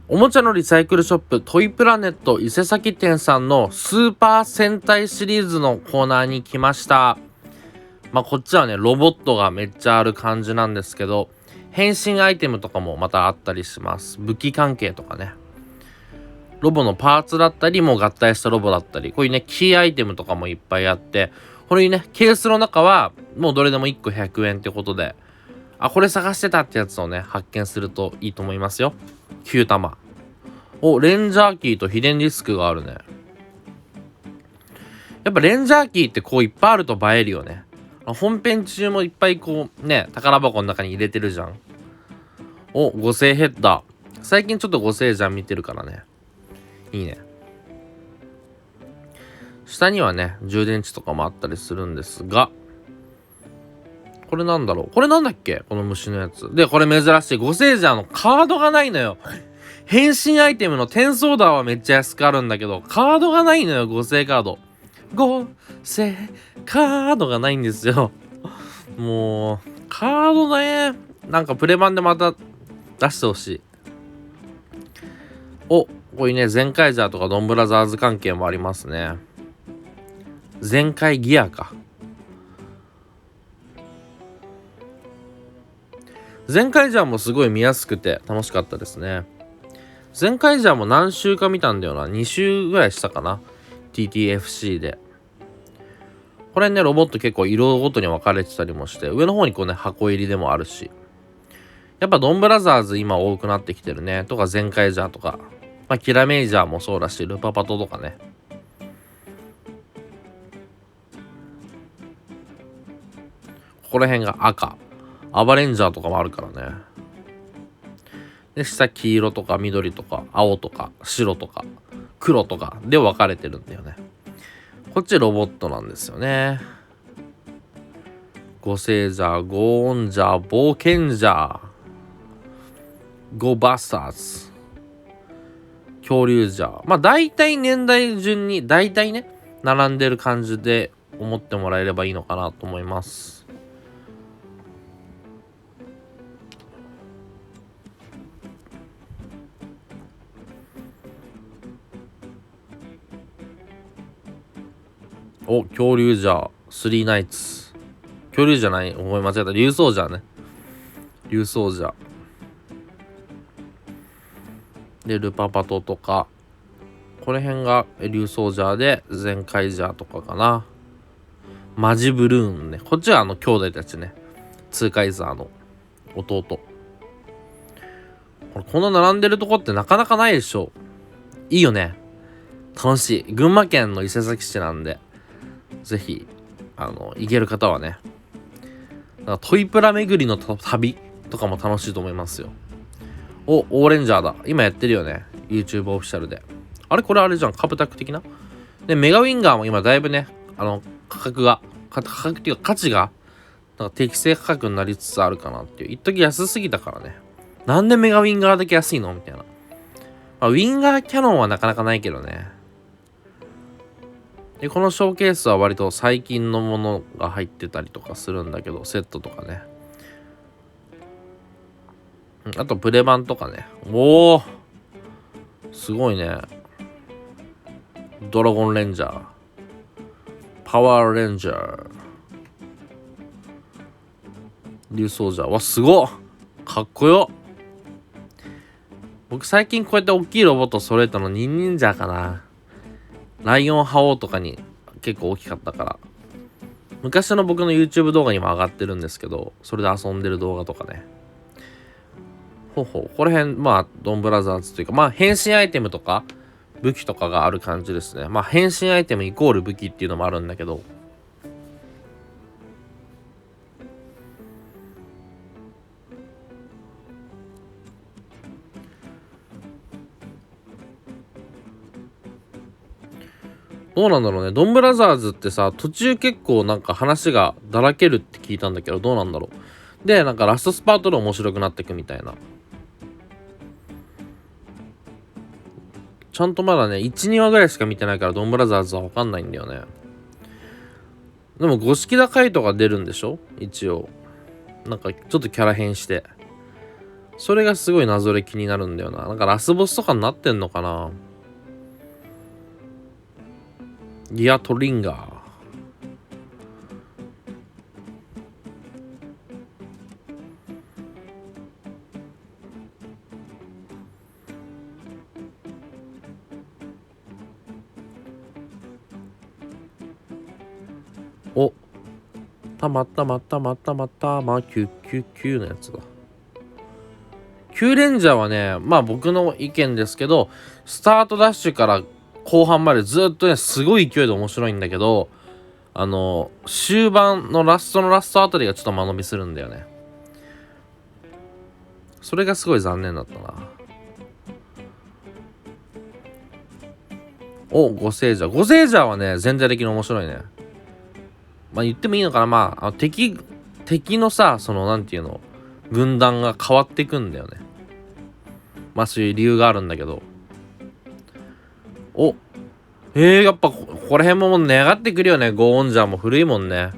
おもちゃのリサイクルショップトイプラネット伊勢崎店さんのスーパー戦隊シリーズのコーナーに来ました。こっちはねロボットがめっちゃある感じなんですけど、変身アイテムとかもまたあったりします。武器関係とかね、ロボのパーツだったり、もう合体したロボだったり、こういうねキーアイテムとかもいっぱいあって、これねケースの中はもうどれでも1個100円ってことで、これ探してたってやつをね発見するといいと思いますよ。9玉。レンジャーキーと秘伝ディスクがあるね。やっぱレンジャーキーってこういっぱいあると映えるよね。本編中もいっぱいこうね宝箱の中に入れてるじゃん。五星ヘッダー。最近ちょっと五星じゃん見てるからね、いいね。下にはね充電池とかもあったりするんですが、これなんだろう、これなんだっけ、この虫のやつで。これ珍しい五星ジャーのカードがないのよ。変身アイテムの転送ダーはめっちゃ安くあるんだけど、カードがないのよ。五星カード、五星カードがないんですよ。もうカードね、なんかプレ版でまた出してほしい。こういうねゼンカイジャーとかドンブラザーズ関係もありますね。ゼンカイギアか。ゼンカイジャーもすごい見やすくて楽しかったですね。ゼンカイジャーも何週か見たんだよな。2週ぐらいしたかな、 TTFC で。これねロボット結構色ごとに分かれてたりもして、上の方にこうね箱入りでもあるし、やっぱドンブラザーズ今多くなってきてるね。とかゼンカイジャーとか、キラメイジャーもそうだし、ルパパトとかね。ここら辺が赤、アバレンジャーとかもあるからね。で下黄色とか緑とか青とか白とか黒とかで分かれてるんだよね。こっちロボットなんですよね。ゴセージャー、ゴーンジャー、冒険ジャー、ゴバスターズ、恐竜ジャー。大体年代順に大体ね並んでる感じで思ってもらえればいいのかなと思います。恐竜ジャー、スリーナイツ。恐竜じゃない、思い間違えた。竜奏ジャーね。竜奏ジャーでルパパトとか、この辺が竜奏ジャーでゼンカイジャーとかかな。マジブルーンね。こっちは兄弟たちね。ツーカイザーの弟。こんな並んでるとこってなかなかないでしょ。いいよね。楽しい。群馬県の伊勢崎市なんで、ぜひ行ける方はね、トイプラ巡りの旅とかも楽しいと思いますよ。オーレンジャーだ。今やってるよね、 YouTube オフィシャルで。これあれじゃん、カプタック的な。でメガウィンガーも今だいぶね価格っていうか価値が適正価格になりつつあるかなっていう。一時安すぎたからね。なんでメガウィンガーだけ安いのみたいな。ウィンガーキャノンはなかなかないけどね。でこのショーケースは割と最近のものが入ってたりとかするんだけど、セットとかね。あとプレ版とかね。すごいね。ドラゴンレンジャー、パワーレンジャー、竜奏ジャー。すごっ、かっこよ。僕最近こうやって大きいロボット揃えたのニンニンジャーかな。ライオン覇王とかに結構大きかったから。昔の僕の YouTube 動画にも上がってるんですけど、それで遊んでる動画とかね。ここら辺ドンブラザーズというか、変身アイテムとか武器とかがある感じですね。変身アイテムイコール武器っていうのもあるんだけど、どうなんだろうね。ドンブラザーズってさ、途中結構なんか話がだらけるって聞いたんだけど、どうなんだろう。でなんかラストスパートで面白くなってくみたいな。ちゃんとまだね 1,2 話ぐらいしか見てないからドンブラザーズは分かんないんだよね。でも五色田カイトが出るんでしょ一応。なんかちょっとキャラ変して、それがすごい謎で気になるんだよな。なんかラスボスとかになってんのかな。ギアトリンガー。お、たまったまったまったまったま999のやつだ。9レンジャーはね、まあ僕の意見ですけど、スタートダッシュから後半までずっとね、すごい勢いで面白いんだけど、終盤のラストあたりがちょっと間延びするんだよね。それがすごい残念だったな。お、ゴセージャー。ゴセージャーはね、全体的に面白いね。まあ言ってもいいのかな。まあ、敵のさ、なんていうの、軍団が変わっていくんだよね。まあそういう理由があるんだけど。お、やっぱここら辺も願ってくるよね。ゴーオンジャーも古いもんね。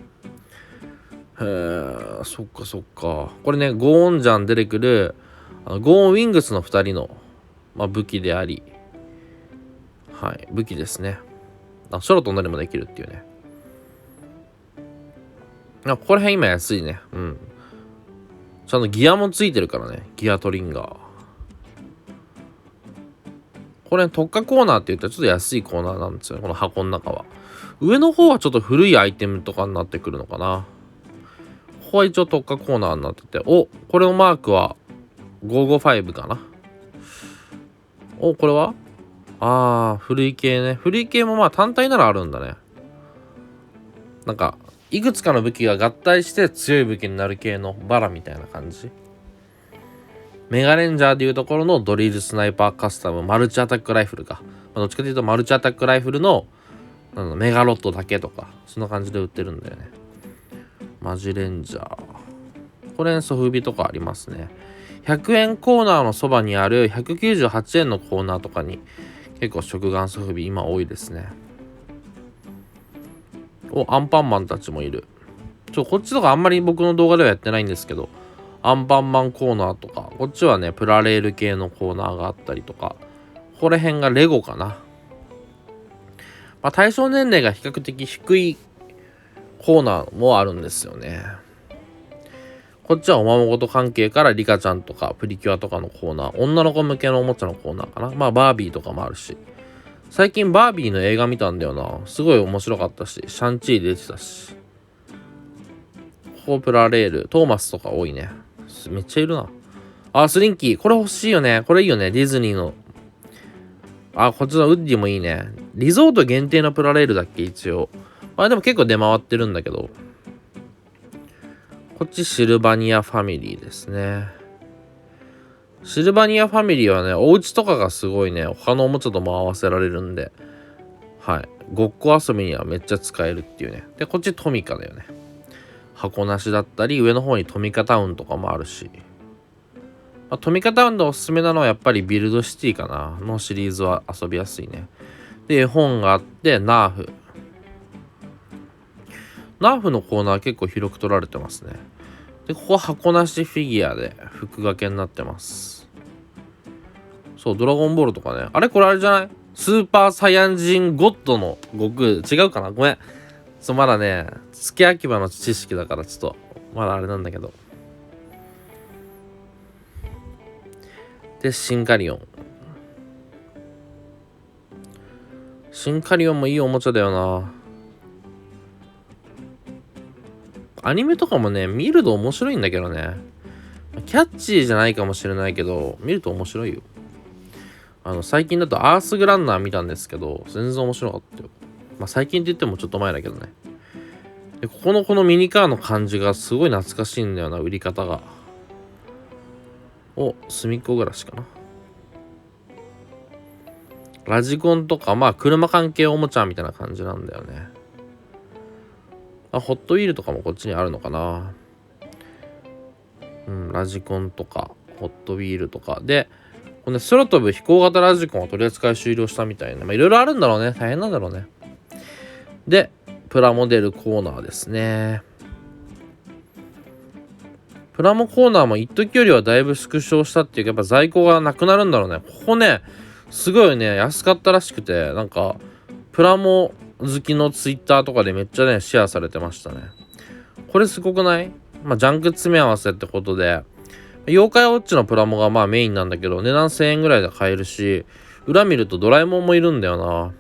そっかそっか。これね、ゴーオンジャーに出てくる、ゴーンウィングスの2人の、まあ、武器であり、はい、武器ですね。空飛んだりもできるっていうね。ここら辺今安いね。うん。ちゃんとギアもついてるからね。ギアトリンガー。これ、特化コーナーって言ったらちょっと安いコーナーなんですよね。この箱の中は。上の方はちょっと古いアイテムとかになってくるのかな。ここは一応特化コーナーになってて。お、これのマークは555かな。お、これは古い系ね。古い系もまあ単体ならあるんだね。なんか、いくつかの武器が合体して強い武器になる系のバラみたいな感じ。メガレンジャーでいうところのドリルスナイパーカスタムマルチアタックライフルか。どっちかというとマルチアタックライフルのメガロットだけとか、そんな感じで売ってるんだよね。マジレンジャー。これソフビとかありますね。100円コーナーのそばにある198円のコーナーとかに結構食玩ソフビ今多いですね。アンパンマンたちもいる。こっちとかあんまり僕の動画ではやってないんですけど、アンパンマンコーナーとか、こっちはね、プラレール系のコーナーがあったりとか、ここら辺がレゴかな。まあ、対象年齢が比較的低いコーナーもあるんですよね。こっちはおままごと関係からリカちゃんとかプリキュアとかのコーナー、女の子向けのおもちゃのコーナーかな。まあバービーとかもあるし。最近バービーの映画見たんだよな。すごい面白かったし、シャンチー出てたし。プラレール、トーマスとか多いね。めっちゃいるな。スリンキー。これ欲しいよね。これいいよね。ディズニーの。こっちのウッディもいいね。リゾート限定のプラレールだっけ一応。でも結構出回ってるんだけど。こっちシルバニアファミリーですね。シルバニアファミリーはね、お家とかがすごいね、他のおもちゃとも合わせられるんで、はい。ごっこ遊びにはめっちゃ使えるっていうね。で、こっちトミカだよね。箱なしだったり、上の方にトミカタウンとかもあるし。トミカタウンでおすすめなのはやっぱりビルドシティかなのシリーズは遊びやすいね。で、絵本があって、ナーフ。ナーフのコーナー結構広く取られてますね。で、ここは箱なしフィギュアで服掛けになってます。そう、ドラゴンボールとかね。これあれじゃない？スーパーサイヤ人ゴッドの悟空。違うかな？ごめん。まだね、付け焼き場の知識だからちょっと、まだあれなんだけど。で、シンカリオン。シンカリオンもいいおもちゃだよな。アニメとかもね、見ると面白いんだけどね。キャッチーじゃないかもしれないけど、見ると面白いよ。最近だとアースグランナー見たんですけど、全然面白かったよ。まあ最近って言ってもちょっと前だけどね。で、このミニカーの感じがすごい懐かしいんだよな、売り方が。隅っこ暮らしかな。ラジコンとか、まあ車関係おもちゃみたいな感じなんだよね。ホットウィールとかもこっちにあるのかな。ラジコンとか、ホットウィールとか。で、この空飛ぶ飛行型ラジコンは取り扱い終了したみたいな。まあいろいろあるんだろうね。大変なんだろうね。で、プラモデルコーナーですね。プラモコーナーも一時よりはだいぶ縮小したっていうか、やっぱ在庫がなくなるんだろうね。ここね、すごいね、安かったらしくて、なんか、プラモ好きのツイッターとかでめっちゃね、シェアされてましたね。これすごくない？まあ、ジャンク詰め合わせってことで、妖怪ウォッチのプラモがまあメインなんだけど、値段1000円ぐらいで買えるし、裏見るとドラえもんもいるんだよな。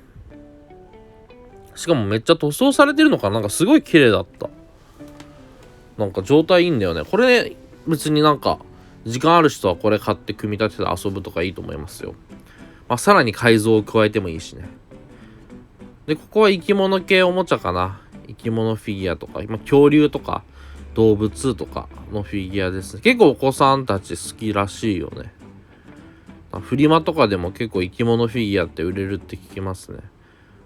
しかもめっちゃ塗装されてるのかな。なんかすごい綺麗だった。なんか状態いいんだよね。これ別になんか時間ある人はこれ買って組み立てて遊ぶとかいいと思いますよ。まあ、さらに改造を加えてもいいしね。で、ここは生き物系おもちゃかな。生き物フィギュアとか、今恐竜とか動物とかのフィギュアですね。結構お子さんたち好きらしいよね。フリマとかでも結構生き物フィギュアって売れるって聞きますね。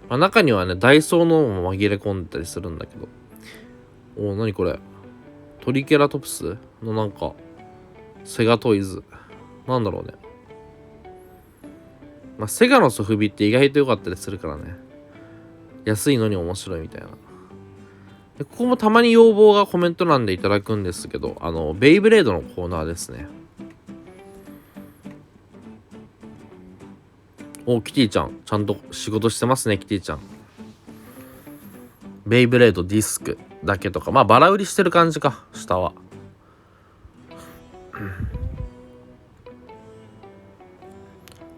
まあ、中にはね、ダイソーのも紛れ込んでたりするんだけど。お、なにこれ。トリケラトプスのなんか、セガトイズ。なんだろうね。まあ、セガのソフビって意外と良かったりするからね。安いのに面白いみたいな。で、ここもたまに要望がコメント欄でいただくんですけど、ベイブレードのコーナーですね。お、キティちゃん。ちゃんと仕事してますね、キティちゃん。ベイブレードディスクだけとか、まあバラ売りしてる感じか、下は。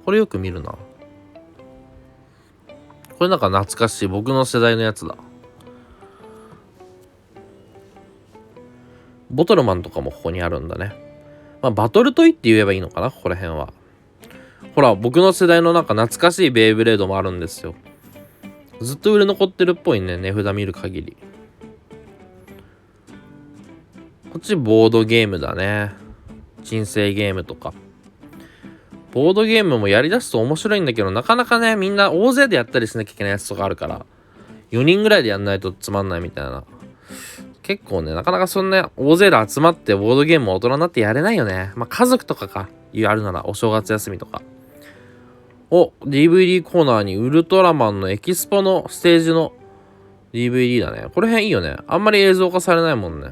これよく見るな。これなんか懐かしい、僕の世代のやつだ。ボトルマンとかもここにあるんだね。まあバトルトイって言えばいいのかな、ここら辺は。ほら、僕の世代のなんか懐かしいベイブレードもあるんですよ。ずっと売れ残ってるっぽいね、値札見る限り。こっちボードゲームだね。人生ゲームとか。ボードゲームもやりだすと面白いんだけど、なかなかね、みんな大勢でやったりしなきゃいけないやつとかあるから、4人ぐらいでやんないとつまんないみたいな。結構ね、なかなかそんな大勢で集まってボードゲームを大人になってやれないよね。まあ家族とかか、あるならお正月休みとか。お、DVD コーナーにウルトラマンのエキスポのステージの DVD だね。これ辺いいよね。あんまり映像化されないもんね。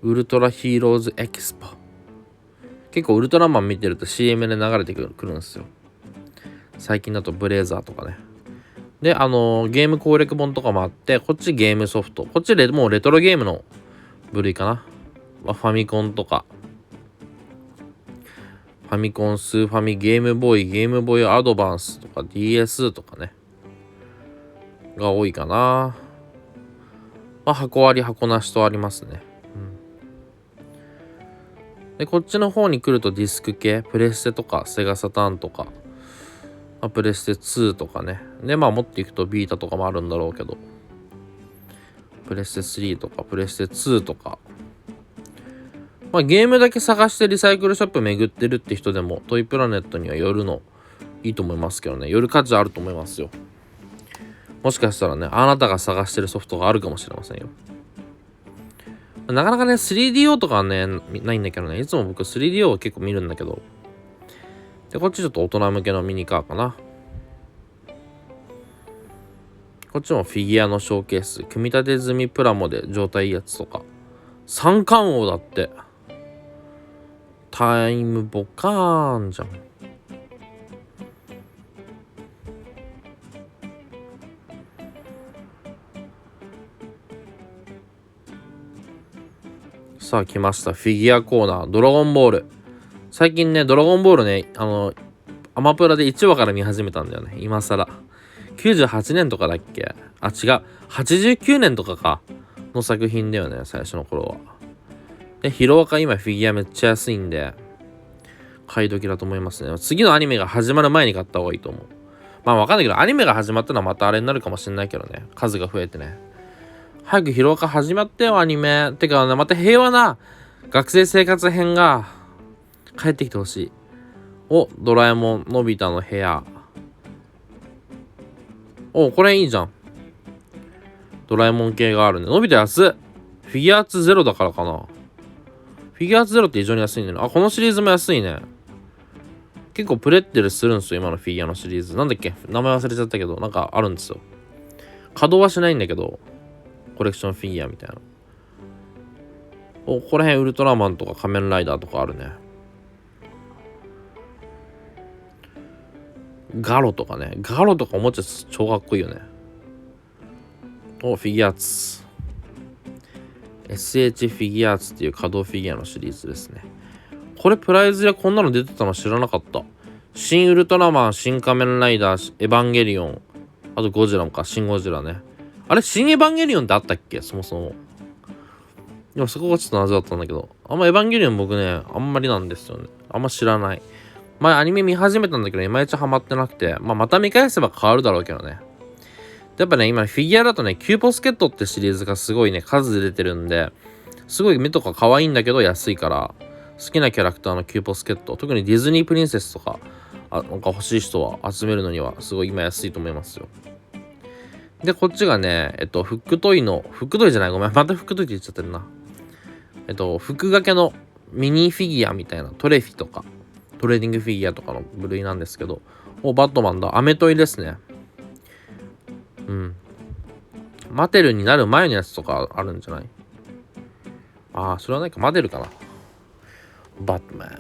ウルトラヒーローズエキスポ。結構ウルトラマン見てると CM で流れてくるんですよ。最近だとブレイザーとかね。で、ゲーム攻略本とかもあって、こっちゲームソフト。こっちでもうレトロゲームの部類かな。まあ、ファミコンとか。ファミコン、スーファミ、ゲームボーイ、ゲームボーイアドバンスとか DS とかね。が多いかな。まあ、箱あり箱なしとありますね。で、こっちの方に来るとディスク系、プレステとかセガサターンとか、まあ、プレステ2とかね。で、まあ持っていくとビータとかもあるんだろうけど、プレステ3とかプレステ2とか、まあゲームだけ探してリサイクルショップ巡ってるって人でもトイプラネットには寄るのいいと思いますけどね。寄る価値あると思いますよ。もしかしたらね、あなたが探してるソフトがあるかもしれませんよ。なかなかね、3DO とかはね、ないんだけどね、いつも僕 3DO を結構見るんだけど。で、こっちちょっと大人向けのミニカーかな。こっちもフィギュアのショーケース、組み立て済みプラモで状態いいやつとか。三冠王だって。タイムボカーンじゃん。さあ来ました。フィギュアコーナー。ドラゴンボール。最近ね、ドラゴンボールね、アマプラで1話から見始めたんだよね。今更。98年とかだっけ？あ、違う。89年とかか。の作品だよね、最初の頃は。で、ヒロアカ今フィギュアめっちゃ安いんで、買い時だと思いますね。次のアニメが始まる前に買った方がいいと思う。まあわかんないけど、アニメが始まったのはまたあれになるかもしれないけどね。数が増えてね。早くヒロアカ始まってよ、アニメ。てかね、また平和な学生生活編が帰ってきてほしい。お、ドラえもん、のび太の部屋。お、これいいじゃん。ドラえもん系があるね。のび太安っ。フィギュアーツゼロだからかな。フィギュアーツゼロって異常に安いんだよね。あ、このシリーズも安いね。結構プレッテルするんですよ、今のフィギュアのシリーズ。なんだっけ、名前忘れちゃったけど、なんかあるんですよ。稼働はしないんだけど、コレクションフィギュアみたいな。ここら辺ウルトラマンとか仮面ライダーとかあるね。ガロとかね。ガロとかおもちゃ超かっこいいよね。フィギュアーツ。SH フィギュアーツっていう稼働フィギュアのシリーズですね。これプライズでこんなの出てたの知らなかった。新ウルトラマン、新仮面ライダー、エヴァンゲリオン、あとゴジラもか、新ゴジラね。あれ、新エヴァンゲリオンってあったっけ、そもそも。でもそこがちょっと謎だったんだけど、あんまエヴァンゲリオン僕ね、あんまりなんですよね。あんま知らない。前アニメ見始めたんだけど、いまいちハマってなくて、また見返せば変わるだろうけどね。やっぱね、今フィギュアだとね、キューポスケットってシリーズがすごいね、数出てるんで、すごい目とか可愛いんだけど安いから、好きなキャラクターのキューポスケット、特にディズニープリンセスとか、なんか欲しい人は集めるのにはすごい今安いと思いますよ。で、こっちがね、フックトイじゃない、ごめん、またフックトイって言っちゃってるな。服掛けのミニフィギュアみたいな、トレフィとか、トレーディングフィギュアとかの部類なんですけど、バットマンだ、アメトイですね。うん。マテルになる前のやつとかあるんじゃない？それはないか、マテルかな。バットマン。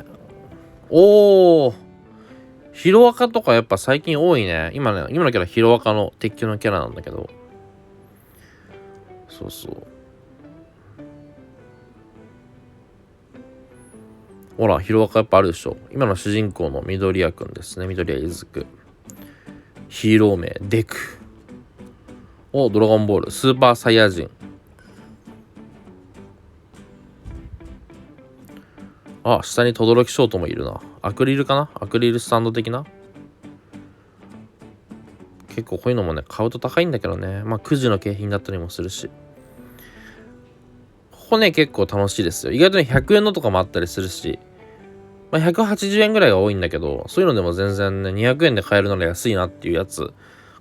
ヒロアカとかやっぱ最近多いね。今のキャラヒロアカの鉄球のキャラなんだけど。そうそう。ほら、ヒロアカやっぱあるでしょ。今の主人公の緑谷くんですね。緑谷いずく。ヒーロー名、デク。ドラゴンボール、スーパーサイヤ人。下に轟ショートもいるな。アクリルかな？アクリルスタンド的な？結構こういうのもね、買うと高いんだけどね。くじの景品だったりもするし。ここね、結構楽しいですよ。意外とね、100円のとかもあったりするし、180円ぐらいが多いんだけど、そういうのでも全然ね、200円で買えるのが安いなっていうやつ、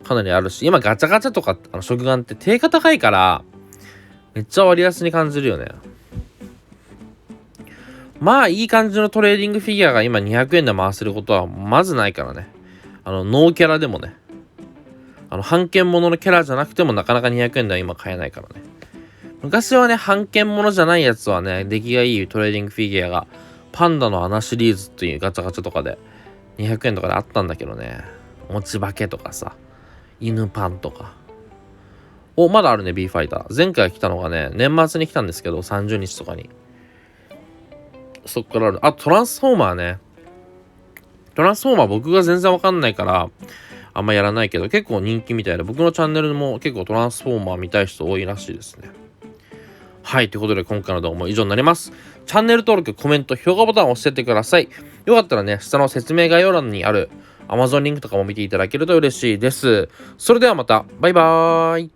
かなりあるし、今ガチャガチャとか、食玩って定価高いから、めっちゃ割安に感じるよね。いい感じのトレーディングフィギュアが今200円で回せることはまずないからね。ノーキャラでもね。半券もののキャラじゃなくてもなかなか200円では今買えないからね。昔はね、半券ものじゃないやつはね、出来がいいトレーディングフィギュアが、パンダの穴シリーズっていうガチャガチャとかで200円とかであったんだけどね。持ち化けとかさ、犬パンとか。まだあるね、B ファイター。前回来たのがね、年末に来たんですけど、30日とかに。そっからある。トランスフォーマーね。トランスフォーマー僕が全然わかんないから、あんまやらないけど、結構人気みたいで、僕のチャンネルも結構トランスフォーマー見たい人多いらしいですね。はい、ということで今回の動画も以上になります。チャンネル登録、コメント、評価ボタンを押してってください。よかったらね、下の説明概要欄にある Amazon リンクとかも見ていただけると嬉しいです。それではまた、バイバーイ。